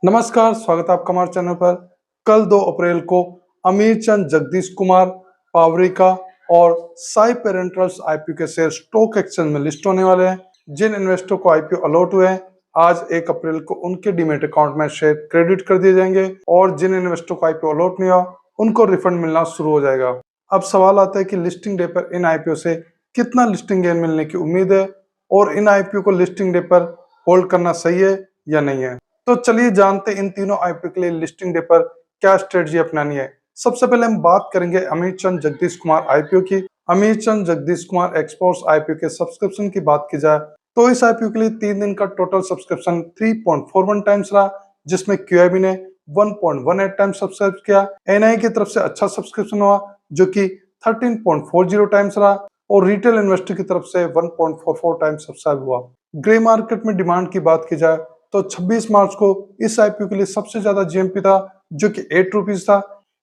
नमस्कार, स्वागत है आपका हमारे चैनल पर। कल 2 अप्रैल को अमीर चंद जगदीश कुमार, पावरिका और साई पेरेंटल्स आईपीओ के शेयर स्टॉक एक्सचेंज में लिस्ट होने वाले हैं। जिन इन्वेस्टर को आईपीओ अलॉट हुए हैं, आज 1 अप्रैल को उनके डीमैट अकाउंट में शेयर क्रेडिट कर दिए जाएंगे और जिन इन्वेस्टर को आईपीओ अलॉट नहीं हुआ, उनको रिफंड मिलना शुरू हो जाएगा। अब सवाल आता है कि लिस्टिंग डे पर इन आईपीओ से कितना लिस्टिंग गेन मिलने की उम्मीद है और इन आईपीओ को लिस्टिंग डे पर होल्ड करना सही है या नहीं है। तो चलिए जानते इन तीनों आईपीओ के लिए लिस्टिंग डे पर क्या स्ट्रेटजी अपनानी है। सबसे पहले हम बात करेंगे अमीर चंद जगदीश कुमार आईपीओ की। अमीर चंद जगदीश कुमार एक्सपोर्ट्स आईपीओ के सब्सक्रिप्शन की बात की जाए तो इस आईपीओ के लिए 3 दिन का टोटल सब्सक्रिप्शन 3.41 टाइम्स रहा, जिसमें क्यूआईबी ने 1.18 टाइम्स सब्सक्राइब किया। एनआई की तरफ से अच्छा सब्सक्रिप्शन हुआ जो कि 13.40 टाइम्स रहा और रिटेल इन्वेस्टर की तरफ से 1.44 टाइम्स सब्सक्राइब हुआ। ग्रे मार्केट में डिमांड की बात की जाए तो 26 मार्च को इस आईपीओ के लिए सबसे ज्यादा जीएमपी था जो कि 8 रुपीज था।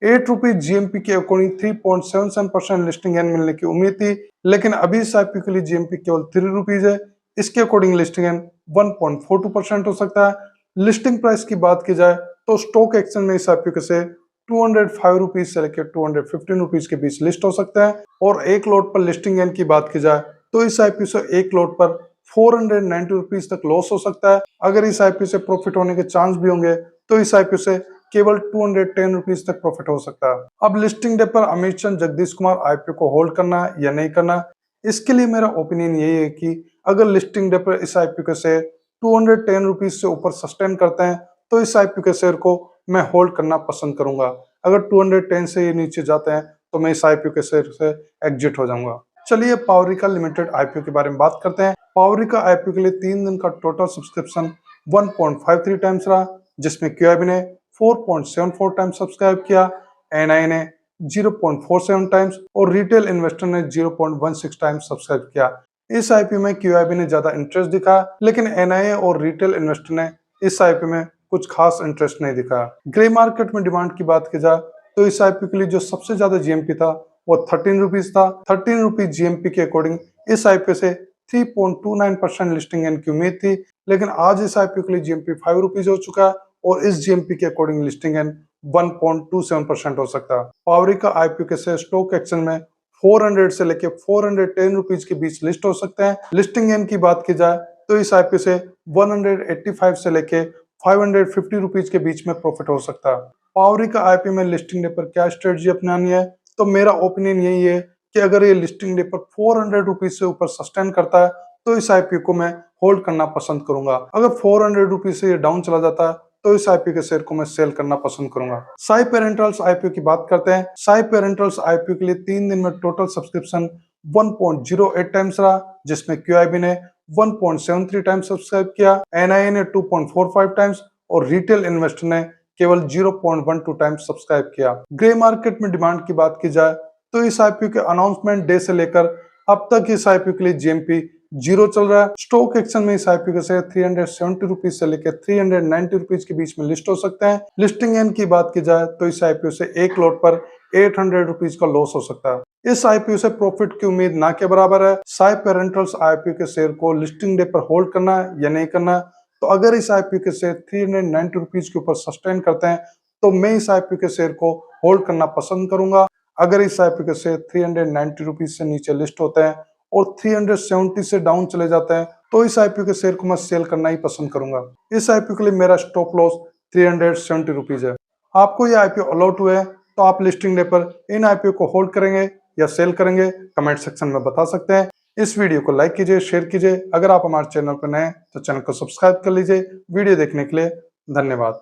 8 रुपीज जीएमपी के अकॉर्डिंग 3.77% लिस्टिंग गेन मिलने की उम्मीद थी, लेकिन अभी इस आईपीओ के लिए जीएमपी केवल 3 रुपीज है। इसके अकॉर्डिंग लिस्टिंग गेन 1.42% हो सकता है। लिस्टिंग प्राइस की बात की जाए तो स्टॉक एक्सचेंज में इस आईपीओ के से 205 रुपीज से लेकर 215 रुपीज के बीच लिस्ट हो सकता है और एक लॉट पर लिस्टिंग गेन की बात की जाए तो इस आईपीओ से एक लॉट पर 490 रुपीज तक लॉस हो सकता है। अगर इस आईपीओ से प्रॉफिट होने के चांस भी होंगे तो इस आईपीओ से केवल 210 रुपीज तक प्रॉफिट हो सकता है। अब लिस्टिंग डे पर अमीर चंद जगदीश कुमार आईपीओ को होल्ड करना है या नहीं करना, इसके लिए मेरा ओपिनियन यही है कि अगर लिस्टिंग डे पर इस आईपीओ के शेयर 210 रुपीज से ऊपर सस्टेन करते हैं तो इस आईपीओ के शेयर को मैं होल्ड करना पसंद करूंगा। अगर 210 से ये नीचे जाते हैं तो मैं इस आईपीओ के शेयर से एग्जिट हो जाऊंगा। चलिए पावरिका लिमिटेड आईपीओ के बारे में बात करते हैं। पावरिका आईपीओ के लिए 3 दिन का टोटल सब्सक्रिप्शन 1.53 टाइम्स रहा, जिसमें क्यूआईबी ने 4.74 टाइम्स सब्सक्राइब किया, एनआई ने 0.47 टाइम्स और रिटेल इन्वेस्टर ने 0.16 टाइम्स सब्सक्राइब किया। इस आईपीओ में क्यूआईबी ने ज्यादा इंटरेस्ट दिखा, लेकिन एनआई और रिटेल इन्वेस्टर ने इस आईपीओ में कुछ खास इंटरेस्ट नहीं दिखा। ग्रे मार्केट में डिमांड की बात की जाए तो इस आईपीओ के लिए जो सबसे ज्यादा जीएमपी था वो 13 रुपीज था। 13 रुपीज जीएमपी के अकॉर्डिंग इस आईपीओ से 3.29% लिस्टिंग गेन की उम्मीद थी, लेकिन आज इस आईपीओ के लिए जीएमपी 5 रुपीज हो चुका है और इस जीएमपी के अकॉर्डिंग लिस्टिंग गेन 1.27% हो सकता है। पावरिका आईपीओ के शेयर स्टॉक एक्सचेंज में 400 से लेके 410 रुपीज के बीच लिस्ट हो सकते हैं। लिस्टिंग गेन की बात की जाए तो इस आईपीओ से 185 से लेके 550 रुपीज के बीच में प्रॉफिट हो सकता है। पावरिका आईपीओ में लिस्टिंग डे पर क्या स्ट्रेटजी अपनानी है, तो मेरा ओपिनियन यही है कि अगर ये लिस्टिंग डे पर 400 रुपीज से ऊपर सस्टेन करता है तो इस आईपीओ को मैं होल्ड करना पसंद करूंगा। अगर 400 रुपीज से ये डाउन चला जाता है तो इस आईपीओ के शेयर को मैं सेल करना पसंद करूंगा। साई पेरेंटल्स आईपीओ की बात करते हैं। साई पेरेंटल्स आईपीओ के लिए 3 दिन में टोटल सब्सक्रिप्शन 1.08 टाइम्स रहा, जिसमें क्यूआईबी ने 1.73 टाइम्स सब्सक्राइब किया, एनआईए ने 2.45 टाइम्स और रिटेल इन्वेस्टर ने केवल 0.12 टाइम्स सब्सक्राइब किया। ग्रे मार्केट में डिमांड की बात की जाए तो इस आईपीओ के अनाउंसमेंट डे से लेकर अब तक इस आईपीओ के लिए जीएमपी 0 चल रहा है। स्टॉक एक्सचेंज में इस आईपीओ के शेयर 370 रुपीज से लेकर 390 रुपीज के बीच में लिस्ट हो सकते हैं। लिस्टिंग गेन की बात की जाए तो इस आईपीओ से एक लॉट पर 800 रुपीज का लॉस हो सकता है। इस आईपीओ से प्रॉफिट की उम्मीद ना के बराबर है। साई पेरेंटल्स आईपीओ के शेयर को लिस्टिंग डे पर होल्ड करना है या नहीं करना है, तो अगर इस आईपीओ के शेयर 390 रुपीज के ऊपर सस्टेन करते हैं तो मैं इस आईपीओ के शेयर को होल्ड करना पसंद करूंगा। अगर इस आईपीओ के शेयर 390 रुपीज से नीचे लिस्ट होते हैं और 370 से डाउन चले जाते हैं तो इस आईपीओ के शेयर को मैं सेल करना ही पसंद करूंगा। इस आईपीओ के लिए मेरा स्टॉप लॉस 370 रुपीज है। आपको ये आईपीओ अलॉट हुए हैं तो आप लिस्टिंग डे पर इन आईपीओ को होल्ड करेंगे या सेल करेंगे, कमेंट सेक्शन में बता सकते हैं। इस वीडियो को लाइक कीजिए, शेयर कीजिए। अगर आप हमारे चैनल पर नए हैं तो चैनल को सब्सक्राइब कर लीजिए। वीडियो देखने के लिए धन्यवाद।